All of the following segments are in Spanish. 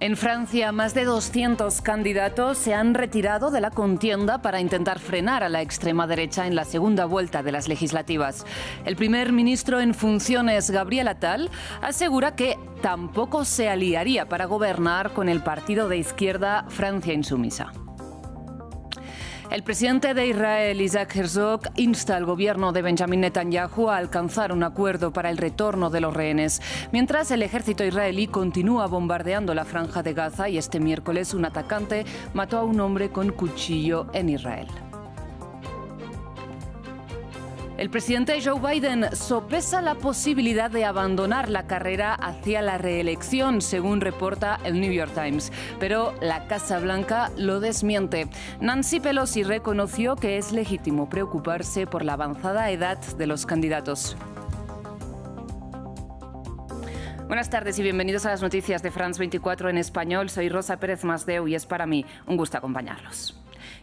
En Francia, más de 200 candidatos se han retirado de la contienda para intentar frenar a la extrema derecha en la segunda vuelta de las legislativas. El primer ministro en funciones, Gabriel Attal, asegura que tampoco se aliaría para gobernar con el partido de izquierda Francia Insumisa. El presidente de Israel, Isaac Herzog, insta al gobierno de Benjamin Netanyahu a alcanzar un acuerdo para el retorno de los rehenes, mientras el ejército israelí continúa bombardeando la franja de Gaza y este miércoles un atacante mató a un hombre con cuchillo en Israel. El presidente Joe Biden sopesa la posibilidad de abandonar la carrera hacia la reelección, según reporta el New York Times. Pero la Casa Blanca lo desmiente. Nancy Pelosi reconoció que es legítimo preocuparse por la avanzada edad de los candidatos. Buenas tardes y bienvenidos a las noticias de France 24 en español. Soy Rosa Pérez Masdeu y es para mí un gusto acompañarlos.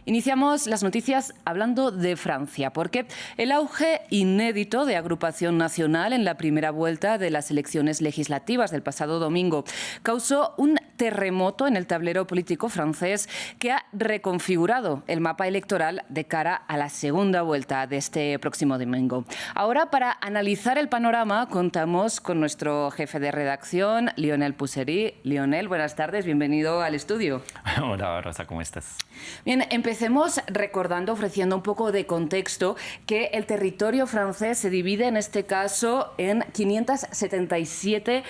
Iniciamos las noticias hablando de Francia, porque el auge inédito de agrupación nacional en la primera vuelta de las elecciones legislativas del pasado domingo causó un terremoto en el tablero político francés que ha reconfigurado el mapa electoral de cara a la segunda vuelta de este próximo domingo. Ahora, para analizar el panorama, contamos con nuestro jefe de redacción, Lionel Pussery. Lionel, buenas tardes, bienvenido al estudio. Hola, Rosa, ¿cómo estás? Bien, empecemos recordando, ofreciendo un poco de contexto, que el territorio francés se divide en este caso en 577,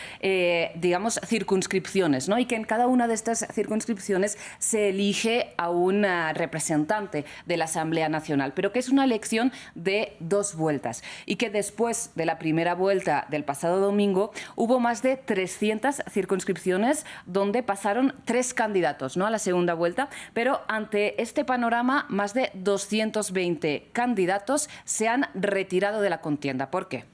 circunscripciones, ¿no? Y que en cada una de estas circunscripciones se elige a un representante de la Asamblea Nacional, pero que es una elección de 2 vueltas y que después de la primera vuelta del pasado domingo hubo más de 300 circunscripciones donde pasaron 3 candidatos, ¿no?, a la segunda vuelta, pero ante este panorama más de 220 candidatos se han retirado de la contienda. ¿Por qué?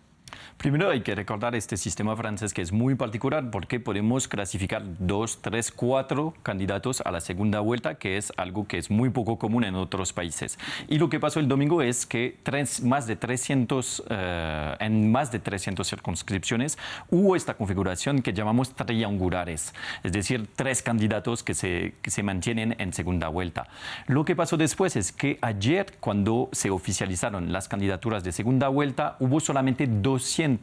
Primero hay que recordar este sistema francés que es muy particular porque podemos clasificar 2, 3, 4 candidatos a la segunda vuelta, que es algo que es muy poco común en otros países. Y lo que pasó el domingo es que en más de 300 circunscripciones hubo esta configuración que llamamos triangulares, es decir, 3 candidatos que se mantienen en segunda vuelta. Lo que pasó después es que ayer, cuando se oficializaron las candidaturas de segunda vuelta, hubo solamente 200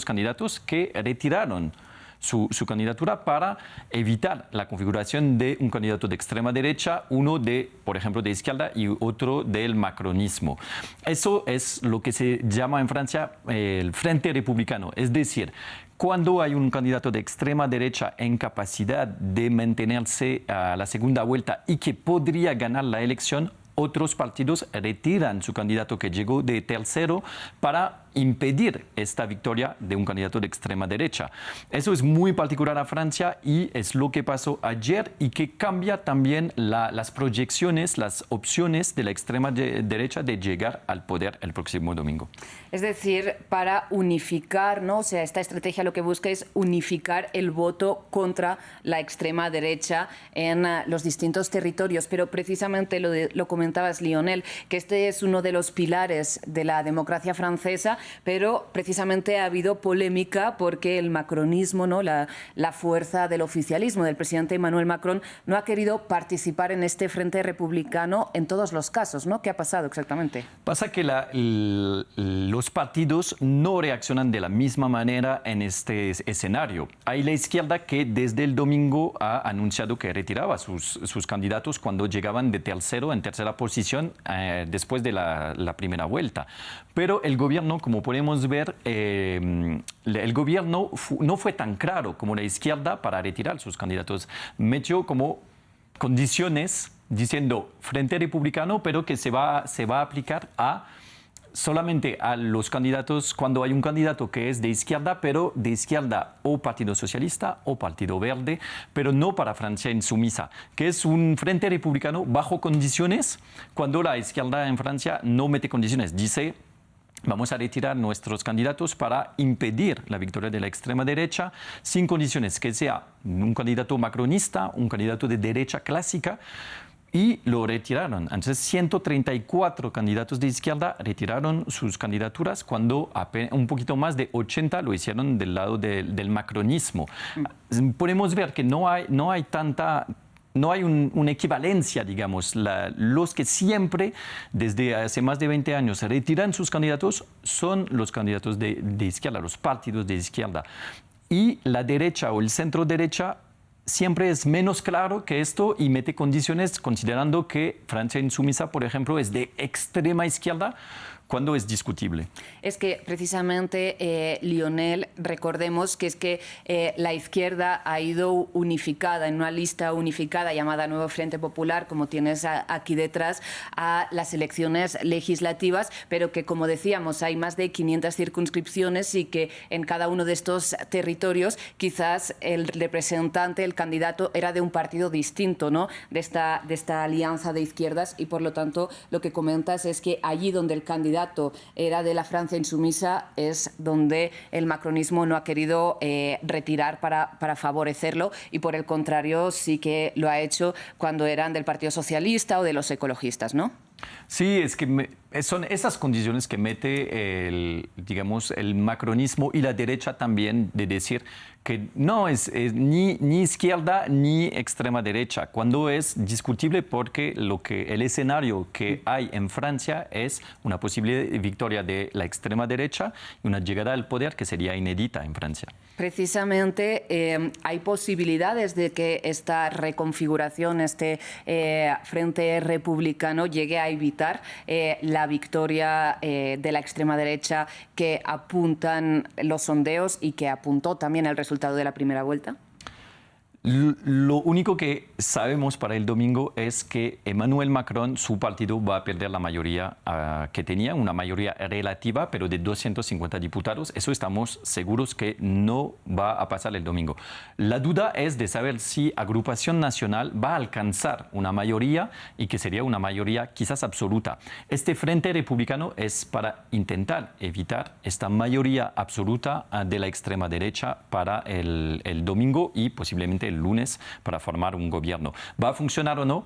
candidatos que retiraron su candidatura para evitar la configuración de un candidato de extrema derecha, uno por ejemplo, de izquierda y otro del macronismo. Eso es lo que se llama en Francia el Frente Republicano, es decir, cuando hay un candidato de extrema derecha en capacidad de mantenerse a la segunda vuelta y que podría ganar la elección, otros partidos retiran su candidato que llegó de tercero para impedir esta victoria de un candidato de extrema derecha. Eso es muy particular a Francia y es lo que pasó ayer y que cambia también las proyecciones, las opciones de la extrema derecha de llegar al poder el próximo domingo. Es decir, para unificar, ¿no? O sea, esta estrategia lo que busca es unificar el voto contra la extrema derecha en los distintos territorios. Pero precisamente lo comentabas, Lionel, que este es uno de los pilares de la democracia francesa, pero precisamente ha habido polémica porque el macronismo, ¿no?, la fuerza del oficialismo del presidente Emmanuel Macron, no ha querido participar en este frente republicano en todos los casos, ¿no? ¿Qué ha pasado exactamente? Pasa que los partidos no reaccionan de la misma manera en este escenario. Hay la izquierda que desde el domingo ha anunciado que retiraba sus candidatos cuando llegaban de en tercera posición después de la primera vuelta. Pero el gobierno, como podemos ver, el gobierno no fue tan claro como la izquierda para retirar sus candidatos. Metió como condiciones diciendo Frente Republicano, pero que se va a aplicar solamente a los candidatos cuando hay un candidato que es de izquierda, pero de izquierda o Partido Socialista o Partido Verde, pero no para Francia Insumisa, que es un Frente Republicano bajo condiciones cuando la izquierda en Francia no mete condiciones. Dice, vamos a retirar nuestros candidatos para impedir la victoria de la extrema derecha sin condiciones, que sea un candidato macronista, un candidato de derecha clásica. y lo retiraron. Entonces, 134 candidatos de izquierda retiraron sus candidaturas cuando un poquito más de 80 lo hicieron del lado del macronismo. Podemos ver que no hay una equivalencia, digamos. Los que siempre, desde hace más de 20 años, retiran sus candidatos son los candidatos de izquierda, los partidos de izquierda. Y la derecha o el centro derecha siempre es menos claro que esto y mete condiciones considerando que Francia insumisa, por ejemplo, es de extrema izquierda, cuando es discutible. Es que precisamente, Lionel, recordemos que es que la izquierda ha ido unificada en una lista unificada llamada Nuevo Frente Popular, como tienes aquí detrás, a las elecciones legislativas, pero que, como decíamos, hay más de 500 circunscripciones y que en cada uno de estos territorios quizás el representante, el candidato, era de un partido distinto, ¿no?, de esta alianza de izquierdas, y por lo tanto lo que comentas es que allí donde el candidato era de la Francia insumisa es donde el macronismo no ha querido retirar para favorecerlo, y por el contrario sí que lo ha hecho cuando eran del Partido Socialista o de los ecologistas, ¿no? Sí, es que son esas condiciones que mete el macronismo y la derecha también, de decir que no es ni izquierda ni extrema derecha, cuando es discutible, porque el escenario que hay en Francia es una posible victoria de la extrema derecha y una llegada al poder que sería inédita en Francia. Precisamente hay posibilidades de que esta reconfiguración, este frente republicano, llegue a evitar la victoria de la extrema derecha que apuntan los sondeos y que apuntó también el resultado de la primera vuelta. Lo único que sabemos para el domingo es que Emmanuel Macron, su partido, va a perder la mayoría que tenía, una mayoría relativa, pero de 250 diputados. Eso estamos seguros que no va a pasar el domingo. La duda es de saber si Agrupación Nacional va a alcanzar una mayoría, y que sería una mayoría quizás absoluta. Este Frente Republicano es para intentar evitar esta mayoría absoluta de la extrema derecha para el domingo y posiblemente el lunes, para formar un gobierno. ¿Va a funcionar o no?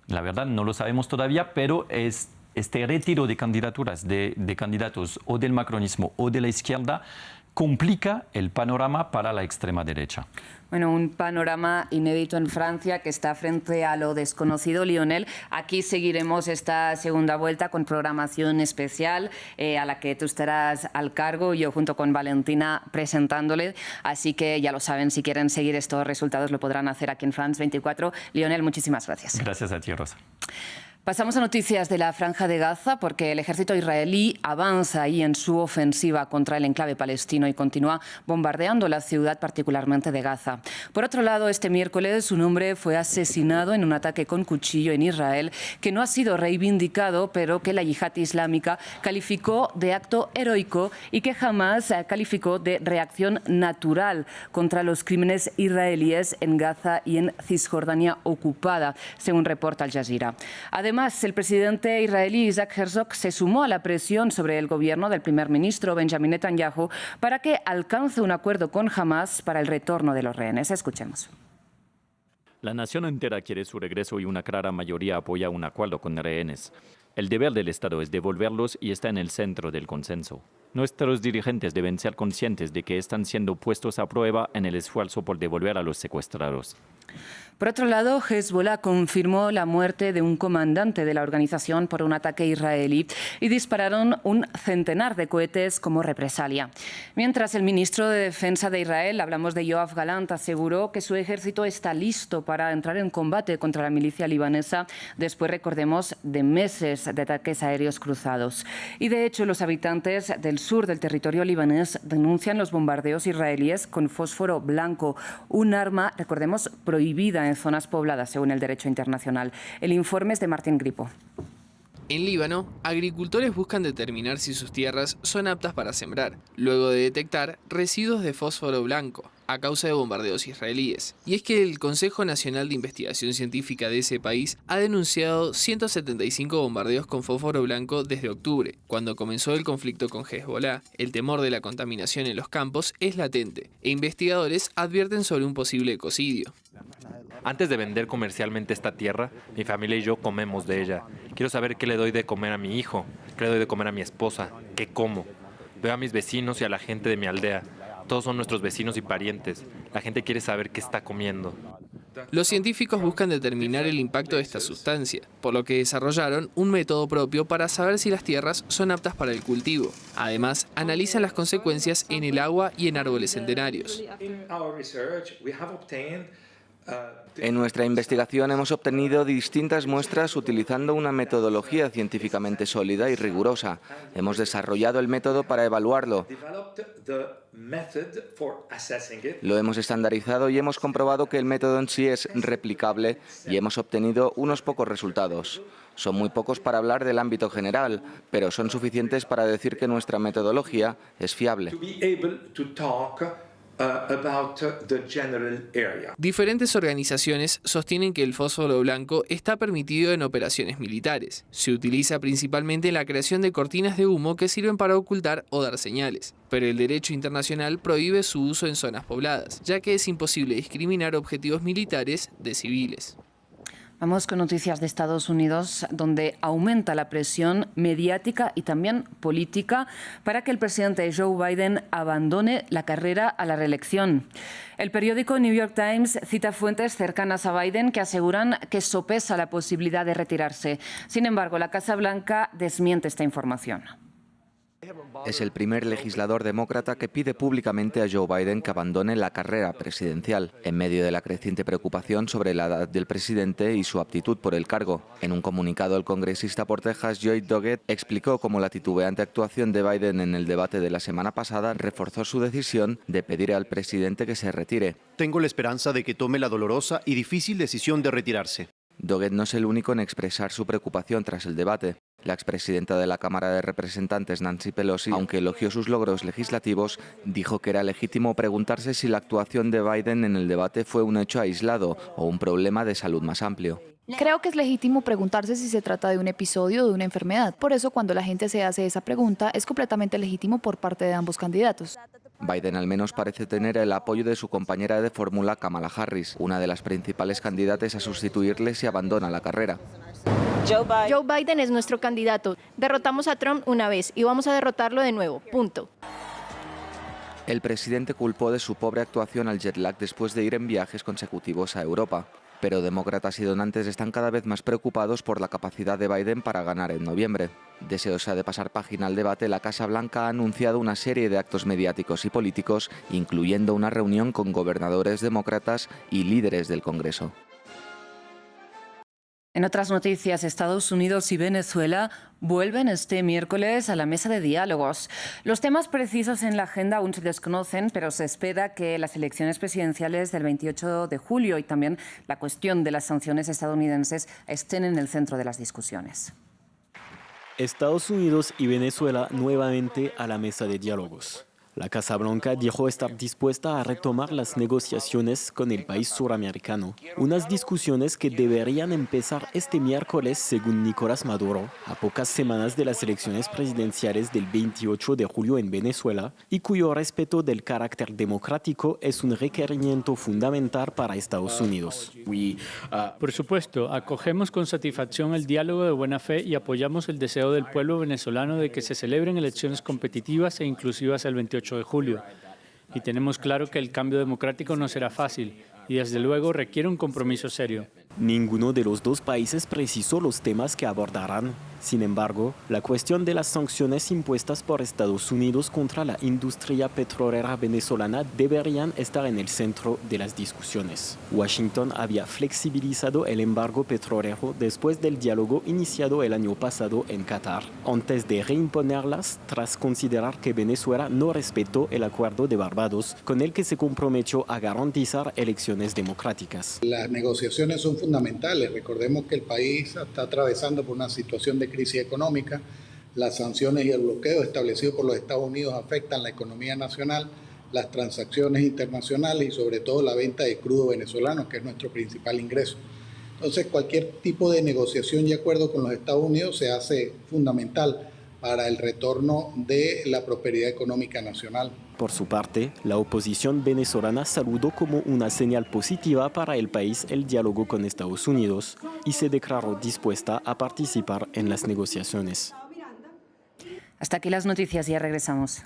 La verdad no lo sabemos todavía, pero este retiro de candidaturas de candidatos o del macronismo o de la izquierda complica el panorama para la extrema derecha. Bueno, un panorama inédito en Francia que está frente a lo desconocido. Lionel, aquí seguiremos esta segunda vuelta con programación especial a la que tú estarás al cargo, yo junto con Valentina presentándole. Así que ya lo saben, si quieren seguir estos resultados lo podrán hacer aquí en France 24. Lionel, muchísimas gracias. Gracias a ti, Rosa. Pasamos a noticias de la Franja de Gaza, porque el ejército israelí avanza ahí en su ofensiva contra el enclave palestino y continúa bombardeando la ciudad, particularmente de Gaza. Por otro lado, este miércoles un hombre fue asesinado en un ataque con cuchillo en Israel, que no ha sido reivindicado, pero que la yihad islámica calificó de acto heroico y que jamás calificó de reacción natural contra los crímenes israelíes en Gaza y en Cisjordania ocupada, según reporta Al Jazeera. Además, el presidente israelí Isaac Herzog se sumó a la presión sobre el gobierno del primer ministro Benjamin Netanyahu para que alcance un acuerdo con Hamás para el retorno de los rehenes. Escuchemos. La nación entera quiere su regreso y una clara mayoría apoya un acuerdo con rehenes. El deber del Estado es devolverlos y está en el centro del consenso. Nuestros dirigentes deben ser conscientes de que están siendo puestos a prueba en el esfuerzo por devolver a los secuestrados. Por otro lado, Hezbollah confirmó la muerte de un comandante de la organización por un ataque israelí y dispararon un centenar de cohetes como represalia. Mientras, el ministro de Defensa de Israel, hablamos de Yoav Galant, aseguró que su ejército está listo para entrar en combate contra la milicia libanesa después, recordemos, de meses de ataques aéreos cruzados. Y de hecho, los habitantes del sur del territorio libanés denuncian los bombardeos israelíes con fósforo blanco, un arma, recordemos, prohibida en zonas pobladas según el derecho internacional. El informe es de Martín Gripo. En Líbano, agricultores buscan determinar si sus tierras son aptas para sembrar, luego de detectar residuos de fósforo blanco a causa de bombardeos israelíes. Y es que el Consejo Nacional de Investigación Científica de ese país ha denunciado 175 bombardeos con fósforo blanco desde octubre. Cuando comenzó el conflicto con Hezbollah, el temor de la contaminación en los campos es latente, e investigadores advierten sobre un posible ecocidio. Antes de vender comercialmente esta tierra, mi familia y yo comemos de ella. Quiero saber qué le doy de comer a mi hijo, qué le doy de comer a mi esposa, qué como. Veo a mis vecinos y a la gente de mi aldea. Todos son nuestros vecinos y parientes. La gente quiere saber qué está comiendo. Los científicos buscan determinar el impacto de esta sustancia, por lo que desarrollaron un método propio para saber si las tierras son aptas para el cultivo. Además, analizan las consecuencias en el agua y en árboles centenarios. En nuestra investigación hemos obtenido distintas muestras utilizando una metodología científicamente sólida y rigurosa. Hemos desarrollado el método para evaluarlo. Lo hemos estandarizado y hemos comprobado que el método en sí es replicable y hemos obtenido unos pocos resultados. Son muy pocos para hablar del ámbito general, pero son suficientes para decir que nuestra metodología es fiable. Diferentes organizaciones sostienen que el fósforo blanco está permitido en operaciones militares. Se utiliza principalmente en la creación de cortinas de humo que sirven para ocultar o dar señales. Pero el derecho internacional prohíbe su uso en zonas pobladas, ya que es imposible discriminar objetivos militares de civiles. Vamos con noticias de Estados Unidos, donde aumenta la presión mediática y también política para que el presidente Joe Biden abandone la carrera a la reelección. El periódico New York Times cita fuentes cercanas a Biden que aseguran que sopesa la posibilidad de retirarse. Sin embargo, la Casa Blanca desmiente esta información. Es el primer legislador demócrata que pide públicamente a Joe Biden que abandone la carrera presidencial, en medio de la creciente preocupación sobre la edad del presidente y su aptitud por el cargo. En un comunicado, el congresista por Texas, Joe Doggett, explicó cómo la titubeante actuación de Biden en el debate de la semana pasada reforzó su decisión de pedir al presidente que se retire. Tengo la esperanza de que tome la dolorosa y difícil decisión de retirarse. Doggett no es el único en expresar su preocupación tras el debate. La expresidenta de la Cámara de Representantes, Nancy Pelosi, aunque elogió sus logros legislativos, dijo que era legítimo preguntarse si la actuación de Biden en el debate fue un hecho aislado o un problema de salud más amplio. Creo que es legítimo preguntarse si se trata de un episodio o de una enfermedad. Por eso, cuando la gente se hace esa pregunta, es completamente legítimo por parte de ambos candidatos. Biden al menos parece tener el apoyo de su compañera de fórmula Kamala Harris, una de las principales candidatas a sustituirle si abandona la carrera. Joe Biden es nuestro candidato. Derrotamos a Trump una vez y vamos a derrotarlo de nuevo. Punto. El presidente culpó de su pobre actuación al jet lag después de ir en viajes consecutivos a Europa. Pero demócratas y donantes están cada vez más preocupados por la capacidad de Biden para ganar en noviembre. Deseosa de pasar página al debate, la Casa Blanca ha anunciado una serie de actos mediáticos y políticos, incluyendo una reunión con gobernadores demócratas y líderes del Congreso. En otras noticias, Estados Unidos y Venezuela vuelven este miércoles a la mesa de diálogos. Los temas precisos en la agenda aún se desconocen, pero se espera que las elecciones presidenciales del 28 de julio y también la cuestión de las sanciones estadounidenses estén en el centro de las discusiones. Estados Unidos y Venezuela nuevamente a la mesa de diálogos. La Casa Blanca dijo estar dispuesta a retomar las negociaciones con el país suramericano, unas discusiones que deberían empezar este miércoles según Nicolás Maduro, a pocas semanas de las elecciones presidenciales del 28 de julio en Venezuela, y cuyo respeto del carácter democrático es un requerimiento fundamental para Estados Unidos. Por supuesto, acogemos con satisfacción el diálogo de buena fe y apoyamos el deseo del pueblo venezolano de que se celebren elecciones competitivas e inclusivas el 28 de julio. Y tenemos claro que el cambio democrático no será fácil y desde luego requiere un compromiso serio. Ninguno de los dos países precisó los temas que abordarán. Sin embargo, la cuestión de las sanciones impuestas por Estados Unidos contra la industria petrolera venezolana deberían estar en el centro de las discusiones. Washington había flexibilizado el embargo petrolero después del diálogo iniciado el año pasado en Qatar, antes de reimponerlas tras considerar que Venezuela no respetó el acuerdo de Barbados con el que se comprometió a garantizar elecciones democráticas. Las negociaciones son fundamentales. Recordemos que el país está atravesando por una situación de crisis económica. Las sanciones y el bloqueo establecido por los Estados Unidos afectan la economía nacional, las transacciones internacionales y sobre todo la venta de crudo venezolano, que es nuestro principal ingreso. Entonces, cualquier tipo de negociación y acuerdo con los Estados Unidos se hace fundamental para el retorno de la prosperidad económica nacional. Por su parte, la oposición venezolana saludó como una señal positiva para el país el diálogo con Estados Unidos y se declaró dispuesta a participar en las negociaciones. Hasta aquí las noticias, ya regresamos.